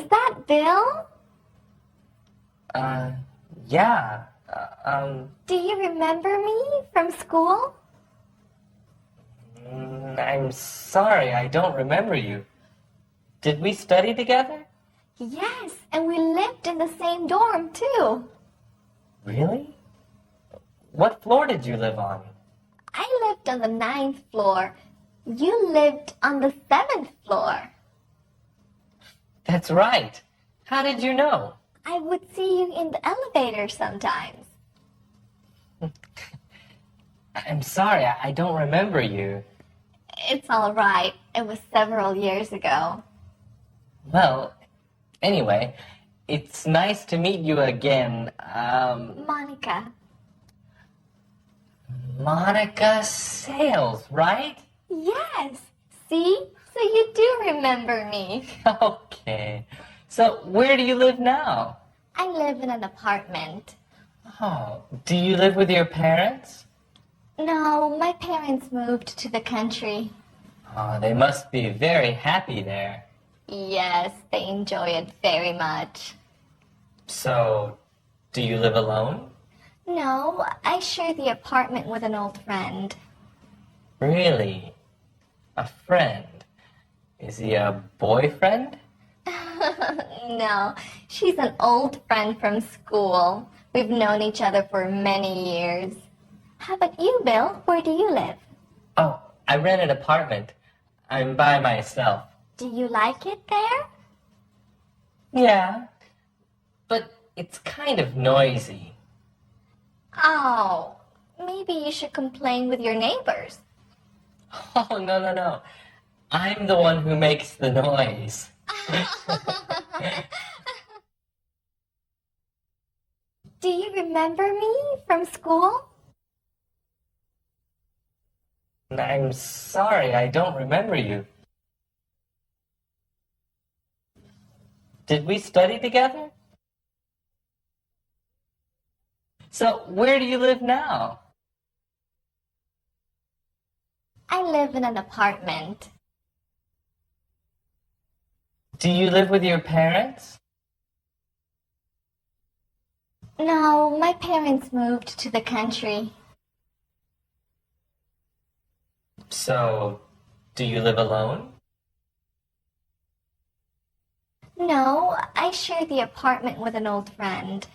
that Bill? Yeah. Do you remember me from school? I'm sorry, I don't remember you. Did we study together? Yes, and we lived in the same dorm, too. Really? What floor did you live on? I lived on the 9th floor. You lived on the 7th floor. That's right. How did you know? I would see you in the elevator sometimes. I'm sorry, I don't remember you. It's all right. It was several years ago. Well, anyway, it's nice to meet you again. Monica. Monica Sales, right? Yes. See? So you do remember me. Okay. So, where do you live now? I live in an apartment. Oh, do you live with your parents? No, my parents moved to the country. Oh, they must be very happy there. Yes, they enjoy it very much. So, do you live alone? No, I share the apartment with an old friend. Really? A friend? Is he a boyfriend? No, she's an old friend from school. We've known each other for many years. How about you, Bill? Where do you live? Oh, I rent an apartment. I'm by myself. Do you like it there? Yeah, but it's kind of noisy. Oh, maybe you should complain with your neighbors. Oh, no. I'm the one who makes the noise. Do you remember me from school? I'm sorry, I don't remember you. Did we study together? So, where do you live now? I live in an apartment. Do you live with your parents? No, my parents moved to the country. So, do you live alone? No, I share the apartment with an old friend.